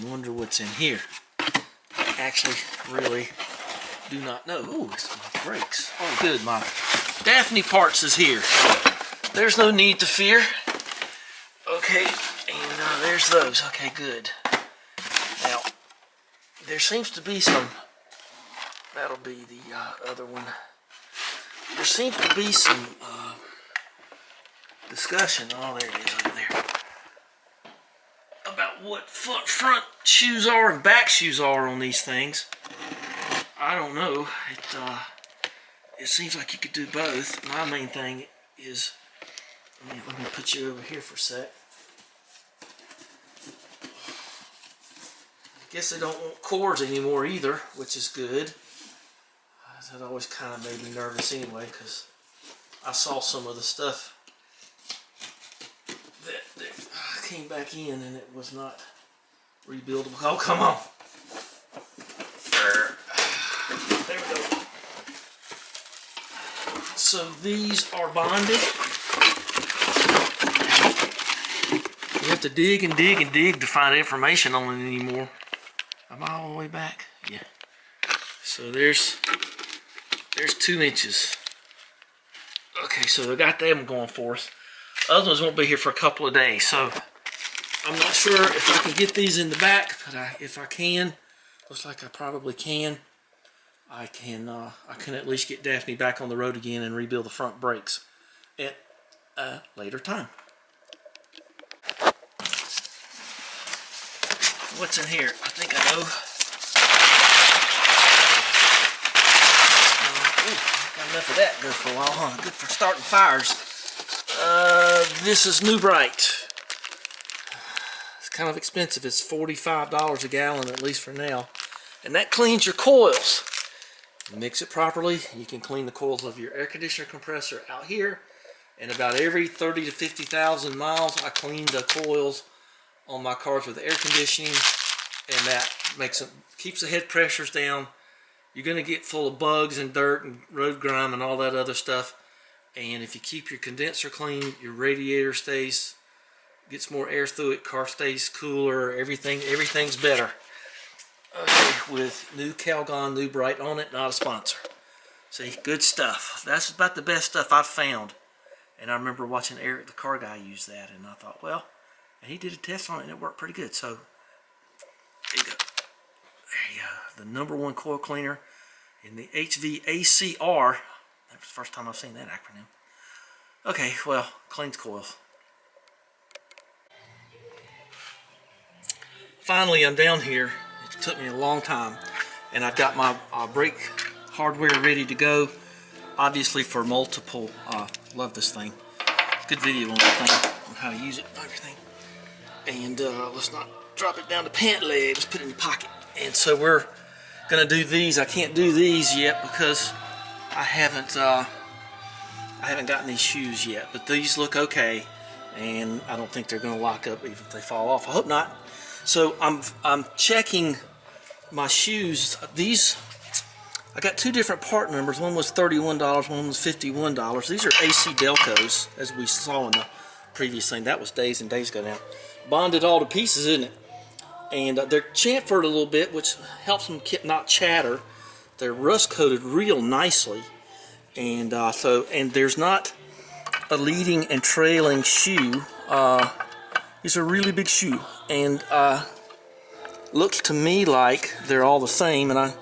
Wonder what's in here. I actually really do not know. Oh, it's my brakes. Oh, good. My Daphne parts is here. There's no need to fear. Okay, and there's those. Okay, good. Now, there seems to be some. That'll be the other one. There seems to be some discussion. Oh, there it is over there. About what front shoes are and back shoes are on these things. I don't know. It seems like you could do both. My main thing is, let me put you over here for a sec. I guess they don't want cords anymore either, which is good. That always kind of made me nervous anyway, because I saw some of the stuff that came back in and it was not rebuildable. Oh, come on. There we go. So these are bonded. You have to dig and dig and dig to find information on it anymore. Am I all the way back? Yeah. So there's 2 inches. Okay, so I got them going for us. Other ones won't be here for a couple of days, so I'm not sure if I can get these in the back, but if I can, looks like I probably can. I can at least get Daphne back on the road again and rebuild the front brakes at a later time. What's in here? I think I know. Got enough of that good for a while, huh? Good for starting fires. This is new Brite. It's kind of expensive. It's $45 a gallon, at least for now. And that cleans your coils. Mix it properly. You can clean the coils of your air conditioner compressor out here. And about every 30 to 50,000 miles, I clean the coils on my cars with air conditioning. And that keeps the head pressures down. You're going to get full of bugs and dirt and road grime and all that other stuff. And if you keep your condenser clean, your radiator gets more air through it, car stays cooler, everything's better. Okay, with new Calgon, new Brite on it, not a sponsor. See, good stuff. That's about the best stuff I've found. And I remember watching Eric, the car guy, use that, and I thought, well, and he did a test on it and it worked pretty good. So, there you go. There you go. The #1 coil cleaner in the HVAC&R. That was the first time I've seen that acronym. Okay, well, cleans coils. Finally, I'm down here. It took me a long time. And I've got my brake hardware ready to go. Obviously for multiple, love this thing. Good video on the thing, on how to use it and everything. And let's not drop it down the pant leg, let's put it in the pocket. And so we're gonna do these. I can't do these yet because I haven't gotten these shoes yet, but these look okay, and I don't think they're gonna lock up even if they fall off. I hope not. So I'm checking my shoes. These, I got 2 different part numbers. One was $31, one was $51. These are AC Delcos, as we saw in the previous thing. That was days and days ago now. Bonded all to pieces, isn't it? And they're chamfered a little bit, which helps them not chatter. They're rust coated real nicely, and there's not a leading and trailing shoe. It's a really big shoe, and looks to me like they're all the same. And no,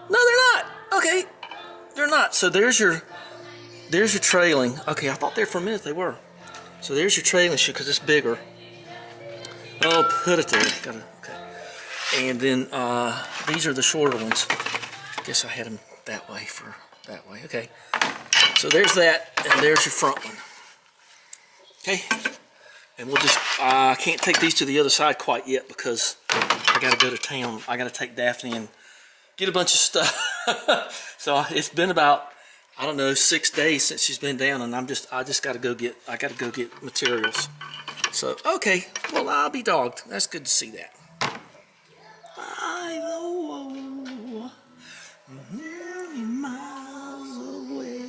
they're not. Okay, they're not. So there's your trailing. Okay, I thought there for a minute they were. So there's your trailing shoe because it's bigger. Oh, put it there. Okay. And then these are the shorter ones. I guess I had them that way for that way. Okay. So there's that, and there's your front one. Okay. And we'll just, I can't take these to the other side quite yet because I got to go to town. I got to take Daphne and get a bunch of stuff. So it's been about, I don't know, 6 days since she's been down, and I just got to go get, materials. So, okay, well, I'll be dogged. That's good to see that. I know, miles away.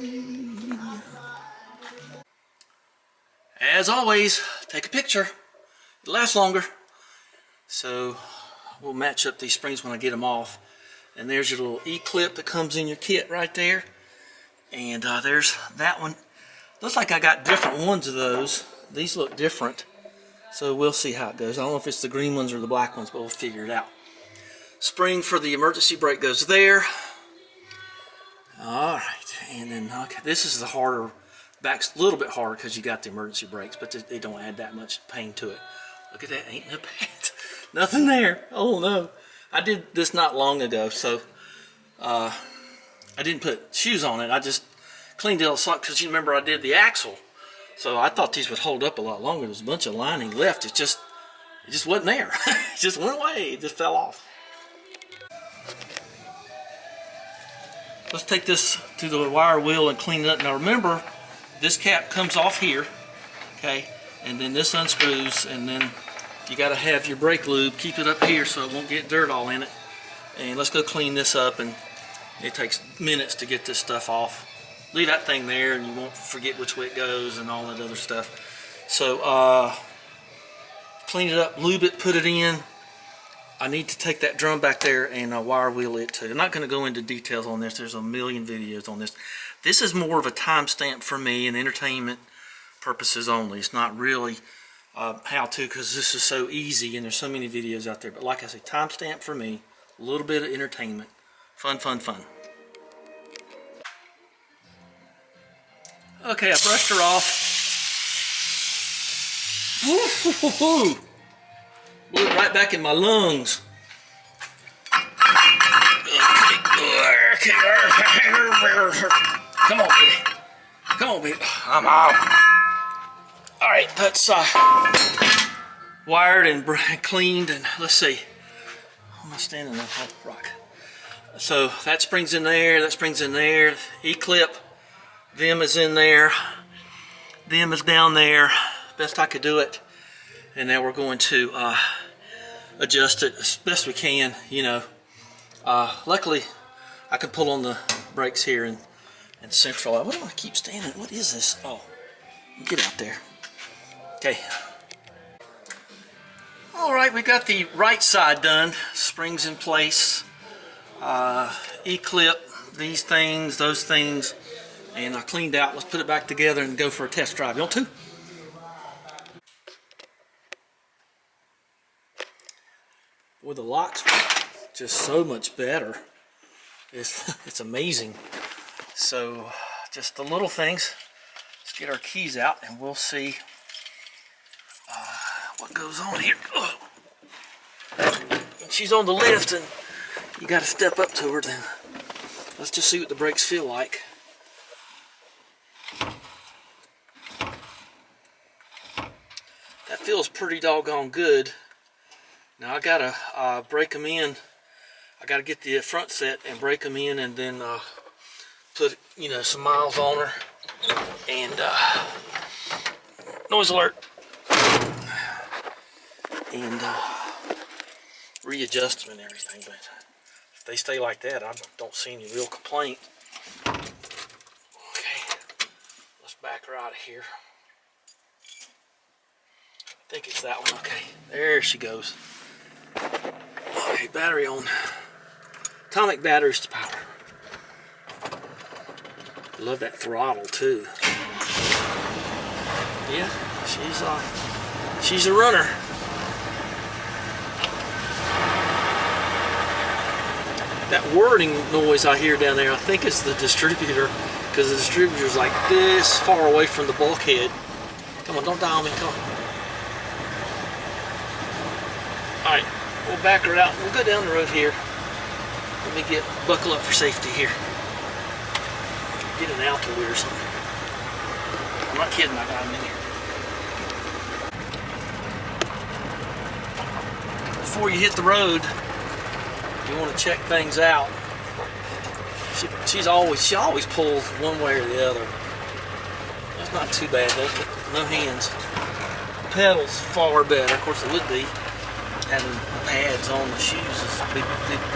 As always, take a picture. It lasts longer. So we'll match up these springs when I get them off. And there's your little E-clip that comes in your kit right there. And there's that one. Looks like I got different ones of those. These look different. So we'll see how it goes. I don't know if it's the green ones or the black ones, but we'll figure it out. Spring for the emergency brake goes there. Alright, and then okay, this is the harder, back's a little bit harder because you got the emergency brakes, but they don't add that much pain to it. Look at that, ain't no pain. Nothing there. Oh no. I did this not long ago, so I didn't put shoes on it. I just cleaned it all because you remember I did the axle. So I thought these would hold up a lot longer. There's a bunch of lining left. It just wasn't there. It just went away. It just fell off. Let's take this to the wire wheel and clean it up. Now remember, this cap comes off here, okay, and then this unscrews, and then you got to have your brake lube. Keep it up here so it won't get dirt all in it. And let's go clean this up, and it takes minutes to get this stuff off. Leave that thing there, and you won't forget which way it goes and all that other stuff. So clean it up, lube it, put it in. I need to take that drum back there and wire wheel it too. I'm not going to go into details on this. There's a million videos on this. This is more of a timestamp for me and entertainment purposes only. It's not really how-to because this is so easy and there's so many videos out there. But like I say, timestamp for me. A little bit of entertainment. Fun, fun, fun. Okay, I brushed her off. Woo-hoo-hoo-hoo. Blew it right back in my lungs. Okay. Come on, baby. Come on, baby. I'm out. Alright, that's wired and cleaned, and let's see. How am I standing on that rock? So that spring's in there, that spring's in there. E-clip, them is in there. Them is down there. Best I could do it. And now we're going to adjust it as best we can, you know. Luckily, I can pull on the brakes here and central. What do I keep standing? What is this? Oh, get out there. Okay. All right, we got the right side done. Springs in place. E-clip, these things, those things, and I cleaned out. Let's put it back together and go for a test drive. You want to? Boy, the lock's just so much better. It's amazing. So, just the little things. Let's get our keys out and we'll see what goes on here. And she's on the lift and you got to step up to her then. Let's just see what the brakes feel like. That feels pretty doggone good. Now I gotta break them in. I gotta get the front set and break them in, and then put, you know, some miles on her. And noise alert. And readjust them and everything. But if they stay like that, I don't see any real complaint. Okay, let's back her out of here. I think it's that one. Okay, there she goes. Okay, battery on. Atomic batteries to power. Love that throttle too. Yeah, she's a runner. That whirring noise I hear down there, I think it's the distributor, because the distributor's like this far away from the bulkhead. Come on, don't die on me, come on. Alright, we'll back her out. We'll go down the road here. Let me buckle up for safety here. Get an Altoid or something. I'm not kidding, I got him in here. Before you hit the road, you want to check things out. She always pulls one way or the other. That's not too bad though. No hands. Pedals far better. Of course it would be. Having pads on the shoes is a big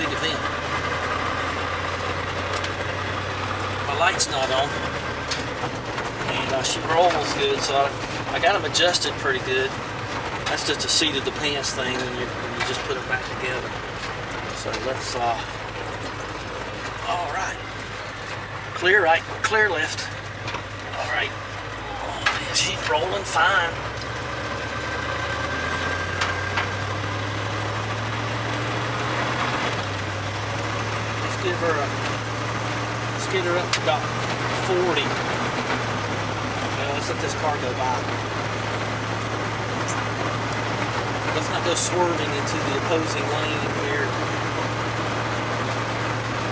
event. My light's not on. And she rolls good, so I got them adjusted pretty good. That's just a seat of the pants thing when you just put them back together. So let's, all right. Clear right, clear left. All right. Oh, yeah, she's rolling fine. Let's get her up to about 40. Let's let this car go by. Let's not go swerving into the opposing lane here.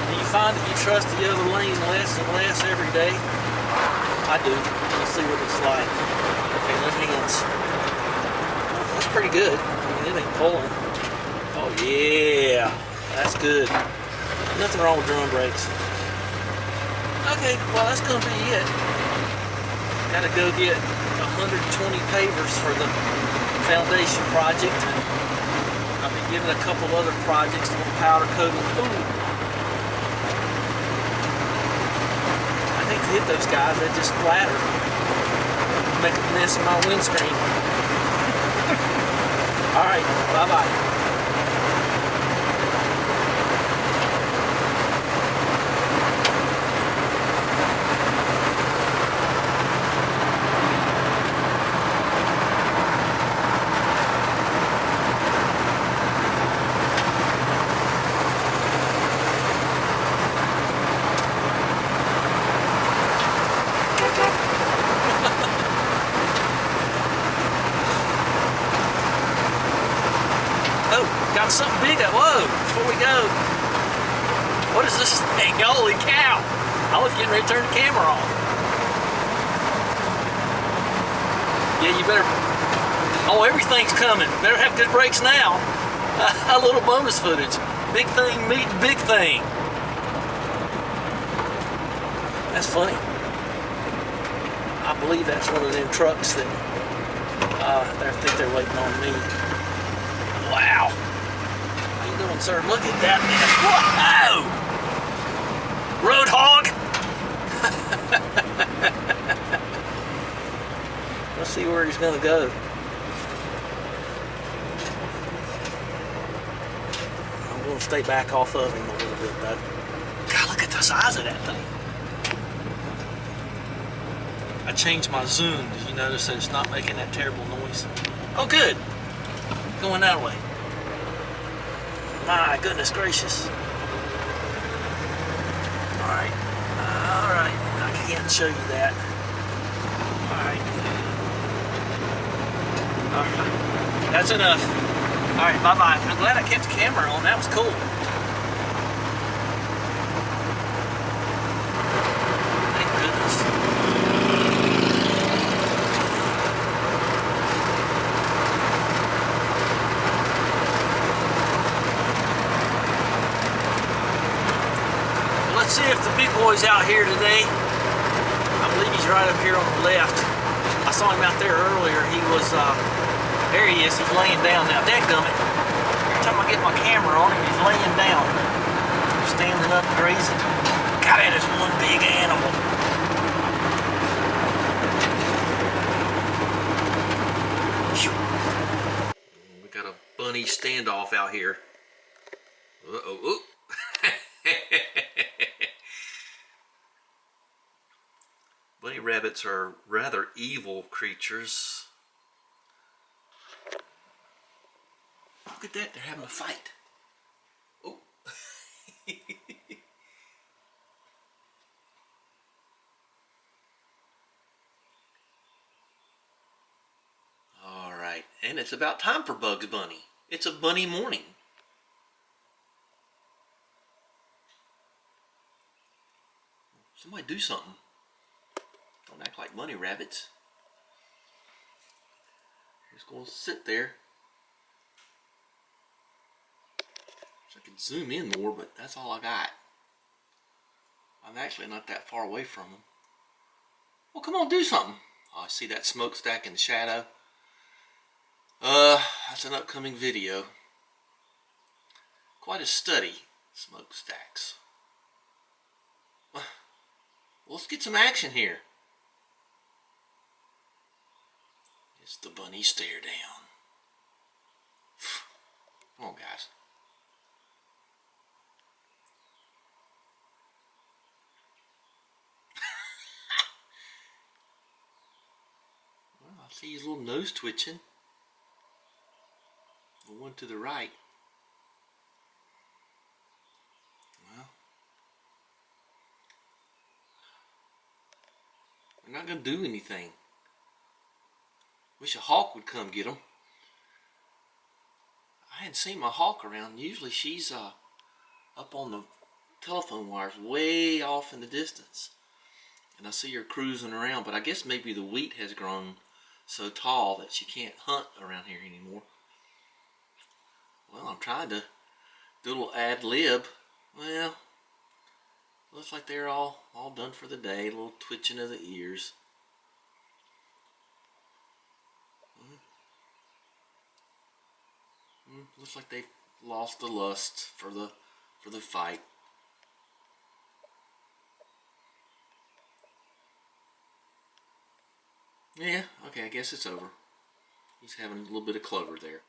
Do you find that you trust the other lane less and less every day? I do. Let's see what it's like. Okay, no hands. That's pretty good. I mean, it ain't pulling. Oh yeah, that's good. Nothing wrong with drum brakes. Okay, well that's gonna be it. Gotta go get 120 pavers for the foundation project. I've been given a couple other projects on powder coating. Ooh. I hate to hit those guys, they just splatter. Make a mess of my windscreen. Alright, bye-bye. Got something big up. Whoa, before we go. What is this thing? Holy cow. I was getting ready to turn the camera off. Yeah, you better. Oh, everything's coming. Better have good brakes now. A little bonus footage. Big thing meeting big thing. That's funny. I believe that's one of them trucks that I think they're waiting on me. Wow. Doing, sir? Look at that man. Whoa! Road hog! Let's see where he's gonna go. I'm gonna stay back off of him a little bit though. God, look at the size of that thing. I changed my zoom. Did you notice that it's not making that terrible noise? Oh good. Going that way. My goodness gracious. Alright. Alright. I can't show you that. Alright. Alright. That's enough. Alright, bye-bye. I'm glad I kept the camera on. That was cool. Thank goodness. Let's see if the big boy's out here today. I believe he's right up here on the left. I saw him out there earlier. He was, there he is. He's laying down now. Dadgummit. Every time I get my camera on him, he's laying down. Standing up grazing. God, that is one big animal. We got a bunny standoff out here. Uh-oh. Ooh. Bunny rabbits are rather evil creatures. Look at that, they're having a fight. Oh. Alright, and it's about time for Bugs Bunny. It's a bunny morning. Somebody do something. Don't act like bunny rabbits. Just gonna sit there. Wish I could zoom in more, but that's all I got. I'm actually not that far away from them. Well, come on, do something. Oh, I see that smokestack in the shadow. That's an upcoming video. Quite a study, smokestacks. Well, let's get some action here. It's the bunny stare down. I see his little nose twitching. The one to the right. Well, they're not going to do anything. Wish a hawk would come get them. I hadn't seen my hawk around. Usually she's up on the telephone wires way off in the distance. And I see her cruising around, but I guess maybe the wheat has grown so tall that she can't hunt around here anymore. Well, I'm trying to do a little ad lib. Well, looks like they're all done for the day. A little twitching of the ears. Looks like they've lost the lust for the fight. Yeah, okay, I guess it's over. He's having a little bit of clover there.